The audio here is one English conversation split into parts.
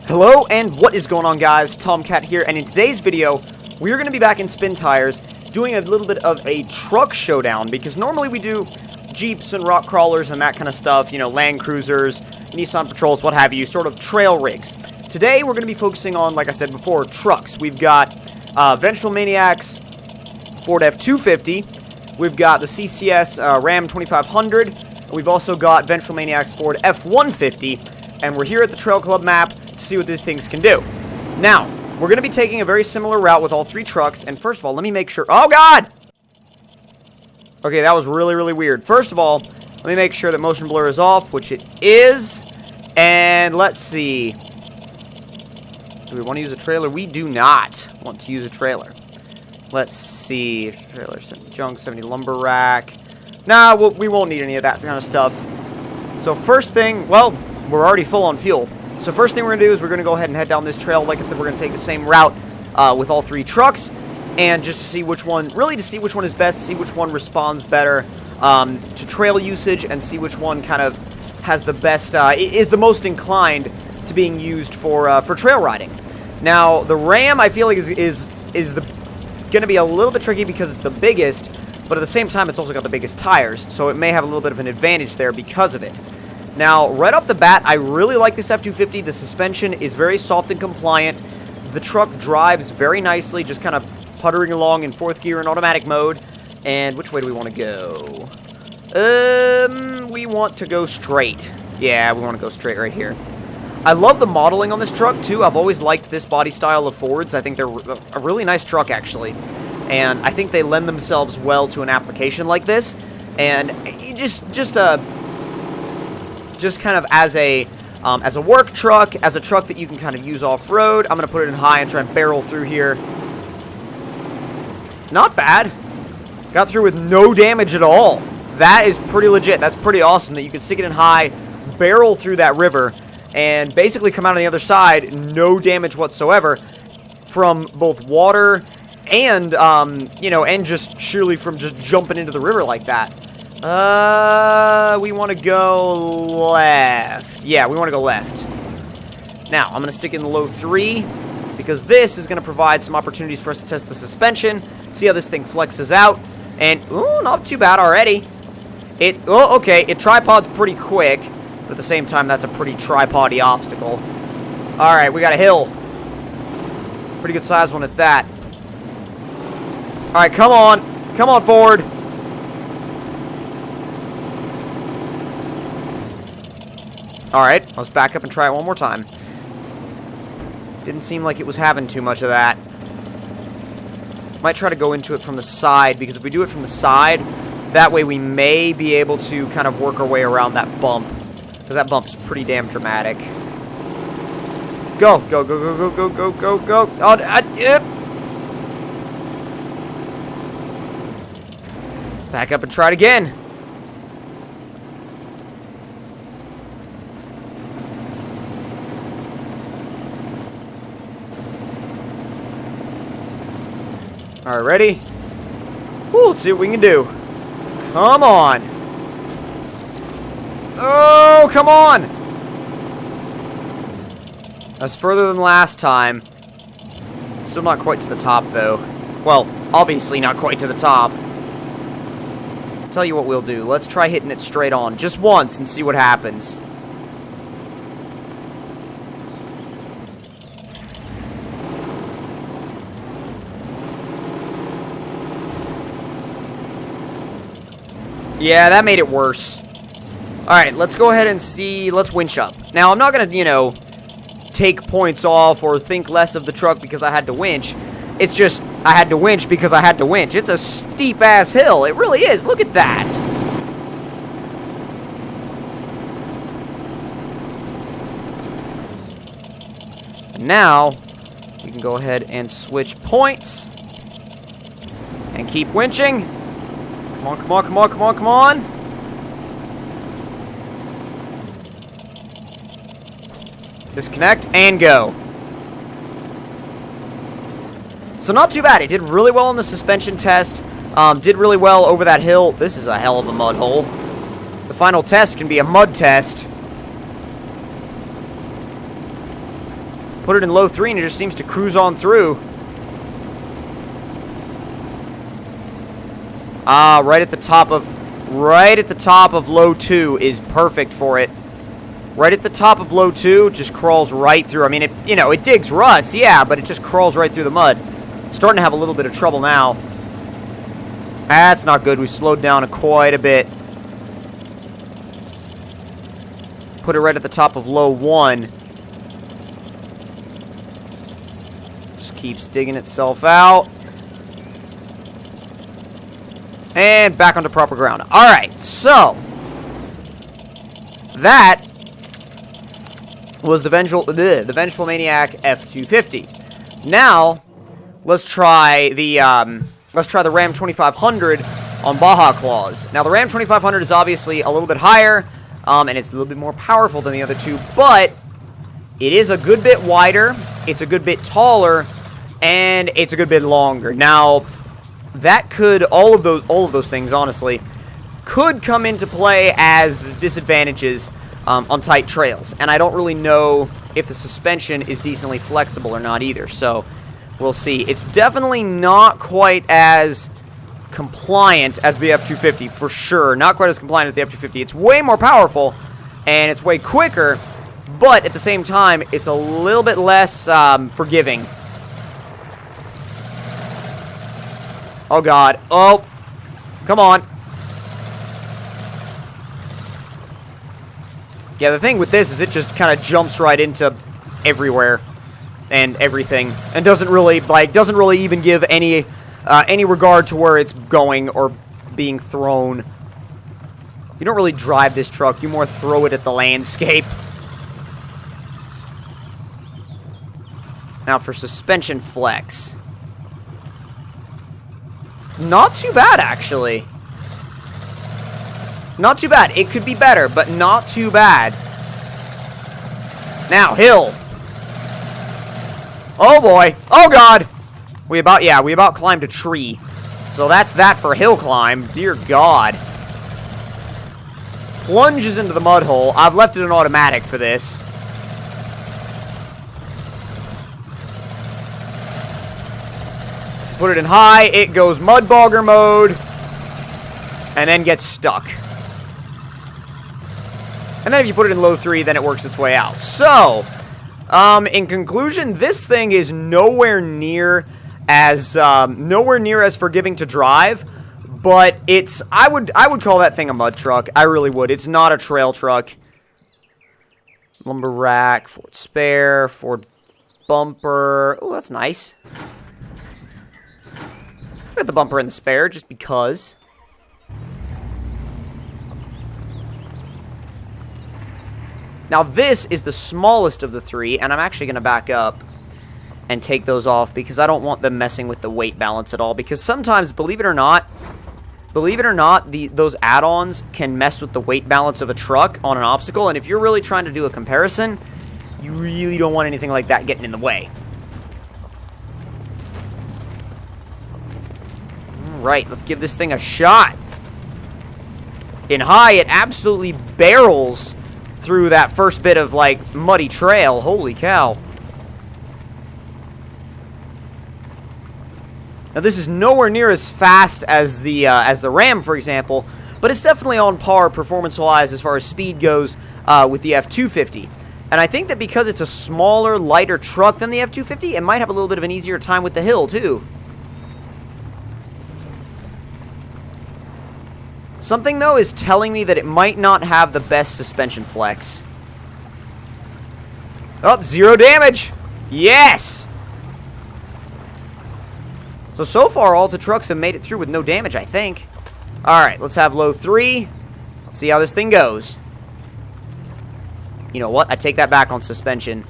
Hello, and what is going on, guys? Tomcat here, and in today's video, we are going to be back in Spin Tires doing a little bit of a truck showdown, because normally we do Jeeps and rock crawlers and that kind of stuff, you know, Land Cruisers, Nissan Patrols, what have you, sort of trail rigs. Today, we're going to be focusing on, like I said before, trucks. We've got Vengeful Maniac's Ford F250, we've got the CCS Ram 2500, we've also got Vengeful Maniac's Ford F150, and we're here at the Trail Club map to see what these things can do. Now, we're going to be taking a very similar route with all three trucks, and first of all, let me make sure... Oh, God! Okay, that was really, really weird. First of all, let me make sure that motion blur is off, which it is, and let's see. Do we want to use a trailer? We do not want to use a trailer. Let's see. Trailer, 70 junk, 70 lumber rack. Nah, we won't need any of that kind of stuff. So first thing, well, we're already full on fuel. So first thing we're going to do is we're going to go ahead and head down this trail. Like I said, we're going to take the same route with all three trucks. And just to see which one, really to see which one is best, see which one responds better to trail usage, and see which one kind of has the best, is the most inclined to being used for trail riding. Now, the Ram, I feel like, is going to be a little bit tricky because it's the biggest, but at the same time, it's also got the biggest tires, so it may have a little bit of an advantage there because of it. Now, right off the bat, I really like this F250. The suspension is very soft and compliant. The truck drives very nicely, just kind of puttering along in fourth gear in automatic mode. And which way do we want to go? We want to go straight. Yeah, we want to go straight right here. I love the modeling on this truck, too. I've always liked this body style of Fords. I think they're a really nice truck, actually. And I think they lend themselves well to an application like this. And just kind of as a work truck, as a truck that you can kind of use off-road. I'm going to put it in high and try and barrel through here. Not bad. Got through with no damage at all. That is pretty legit. That's pretty awesome that you can stick it in high, barrel through that river, and basically come out on the other side, no damage whatsoever from both water and, you know, and just surely from just jumping into the river like that. We want to go left. Yeah, we want to go left. Now, I'm going to stick in the low 3, because this is going to provide some opportunities for us to test the suspension, see how this thing flexes out, and, ooh, not too bad already. Okay, it tripods pretty quick, but at the same time, that's a pretty tripod-y obstacle. Alright, we got a hill. Pretty good size one at that. Alright, come on. Come on, Ford. Alright, let's back up and try it one more time. Didn't seem like it was having too much of that. Might try to go into it from the side, because if we do it from the side, that way we may be able to kind of work our way around that bump. Because that bump is pretty damn dramatic. Go, go, go, go, go, go, go, go, go. Oh, yep. Back up and try it again. Alright, ready? Woo, let's see what we can do. Come on. Oh, come on! That's further than last time. Still not quite to the top, though. Well, obviously not quite to the top. I'll tell you what we'll do. Let's try hitting it straight on. Just once and see what happens. Yeah, that made it worse. Alright, let's go ahead and see. Let's winch up. Now, I'm not going to, you know, take points off or think less of the truck because I had to winch. It's just, I had to winch because I had to winch. It's a steep-ass hill. It really is. Look at that. And now, we can go ahead and switch points. And keep winching. Come on, come on, come on, come on, come on. Disconnect and go. So not too bad. It did really well on the suspension test. Did really well over that hill. This is a hell of a mud hole. The final test can be a mud test. Put it in low 3 and it just seems to cruise on through. Ah, right at the top of low 2 is perfect for it. Right at the top of low 2, just crawls right through. I mean, it digs ruts, yeah, but it just crawls right through the mud. Starting to have a little bit of trouble now. That's not good. We've slowed down quite a bit. Put it right at the top of low 1. Just keeps digging itself out. And back onto proper ground. Alright, so that was the Vengeful Maniac F250. Now, let's try the Ram 2500 on Baja Claws. Now, the Ram 2500 is obviously a little bit higher, and it's a little bit more powerful than the other two, but it is a good bit wider, it's a good bit taller, and it's a good bit longer. Now, that could, all of those things, honestly, could come into play as disadvantages on tight trails. And I don't really know if the suspension is decently flexible or not either, so we'll see. It's definitely not quite as compliant as the F250, for sure. Not quite as compliant as the F250. It's way more powerful, and it's way quicker, but at the same time, it's a little bit less forgiving. Oh, God. Oh. Come on. Yeah, the thing with this is it just kind of jumps right into everywhere and everything, and doesn't really even give any regard to where it's going or being thrown. You don't really drive this truck. You more throw it at the landscape. Now for suspension flex. Not too bad, actually. Not too bad. It could be better, but not too bad. Now, hill. Oh, boy. Oh, God. We about climbed a tree. So that's that for hill climb. Dear God. Plunges into the mud hole. I've left it in automatic for this. Put it in high, it goes mud bogger mode, and then gets stuck. And then if you put it in low 3, then it works its way out. So, in conclusion, this thing is nowhere near as forgiving to drive, but I would call that thing a mud truck. I really would. It's not a trail truck. Lumber rack, Ford spare, Ford bumper. Oh, that's nice. Got the bumper and the spare, just because. Now, this is the smallest of the three, and I'm actually going to back up and take those off because I don't want them messing with the weight balance at all. Because sometimes, believe it or not, those add-ons can mess with the weight balance of a truck on an obstacle, and if you're really trying to do a comparison, you really don't want anything like that getting in the way. Right, let's give this thing a shot. In high, it absolutely barrels through that first bit of, like, muddy trail. Holy cow. Now, this is nowhere near as fast as the Ram, for example, but it's definitely on par performance-wise as far as speed goes with the F250. And I think that because it's a smaller, lighter truck than the F250, it might have a little bit of an easier time with the hill, too. Something, though, is telling me that it might not have the best suspension flex. Oh, 0 damage! Yes! So far, all the trucks have made it through with no damage, I think. Alright, let's have low 3. Let's see how this thing goes. You know what? I take that back on suspension.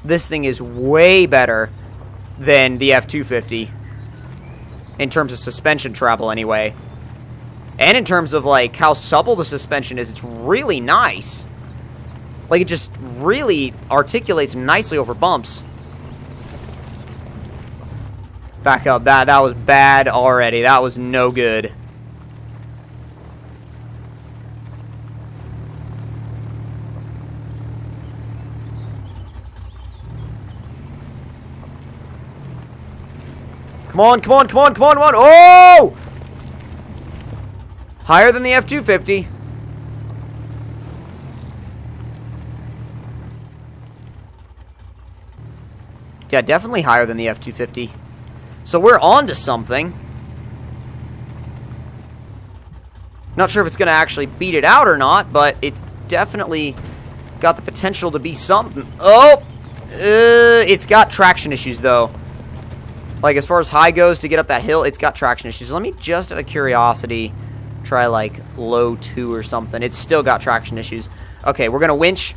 This thing is way better than the F250. In terms of suspension travel, anyway. And in terms of, like, how supple the suspension is, it's really nice. Like, it just really articulates nicely over bumps. Back up. That was bad already. That was no good. Come on, come on, come on, come on, come on. Oh! Higher than the F250. Yeah, definitely higher than the F250. So we're on to something. Not sure if it's going to actually beat it out or not, but it's definitely got the potential to be something. Oh! It's got traction issues, though. Like, as far as high goes to get up that hill, it's got traction issues. Let me just, out of curiosity, try, like, low 2 or something. It's still got traction issues. Okay, we're going to winch.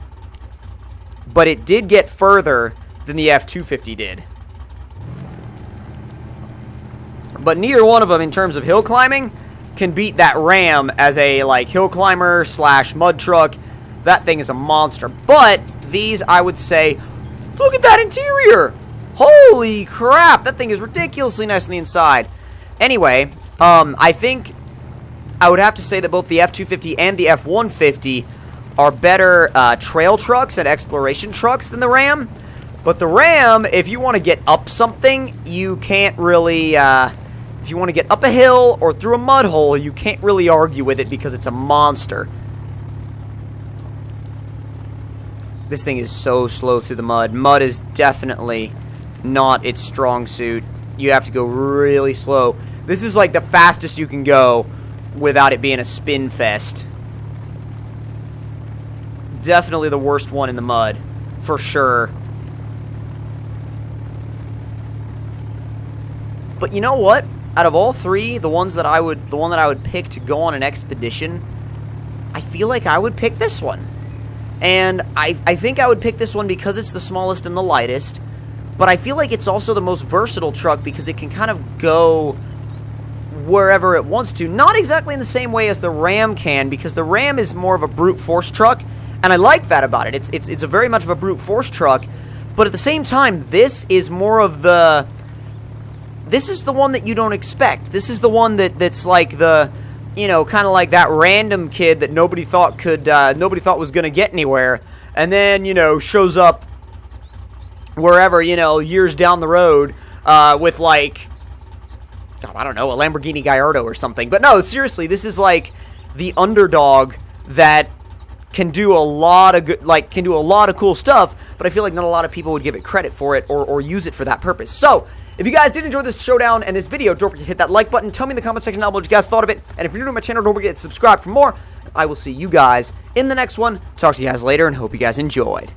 But it did get further than the F250 did. But neither one of them, in terms of hill climbing, can beat that Ram as a, like, hill climber slash mud truck. That thing is a monster. But these, I would say, look at that interior! Holy crap! That thing is ridiculously nice on the inside. Anyway, I think I would have to say that both the F250 and the F150 are better trail trucks and exploration trucks than the Ram. But the Ram, if you want to get up something, you can't really, if you want to get up a hill or through a mud hole, you can't really argue with it because it's a monster. This thing is so slow through the mud. Mud is definitely not its strong suit. You have to go really slow. This is like the fastest you can go without it being a spin fest. Definitely the worst one in the mud, for sure. But you know what? Out of all three, the one that I would pick to go on an expedition, I feel like I would pick this one. And I think I would pick this one because it's the smallest and the lightest. But I feel like it's also the most versatile truck because it can kind of go wherever it wants to. Not exactly in the same way as the Ram can, because the Ram is more of a brute force truck. And I like that about it. It's a very much of a brute force truck. But at the same time, this is more of the... This is the one that you don't expect. This is the one that's like the... You know, kind of like that random kid that nobody thought was going to get anywhere. And then, you know, shows up wherever, you know, years down the road with, like, God, I don't know, a Lamborghini Gallardo or something. But no, seriously, this is like the underdog that can do a lot of good, like, can do a lot of cool stuff, but I feel like not a lot of people would give it credit for it or use it for that purpose. So, if you guys did enjoy this showdown and this video, don't forget to hit that like button. Tell me in the comment section down below what you guys thought of it. And if you're new to my channel, don't forget to subscribe for more. I will see you guys in the next one. Talk to you guys later and hope you guys enjoyed.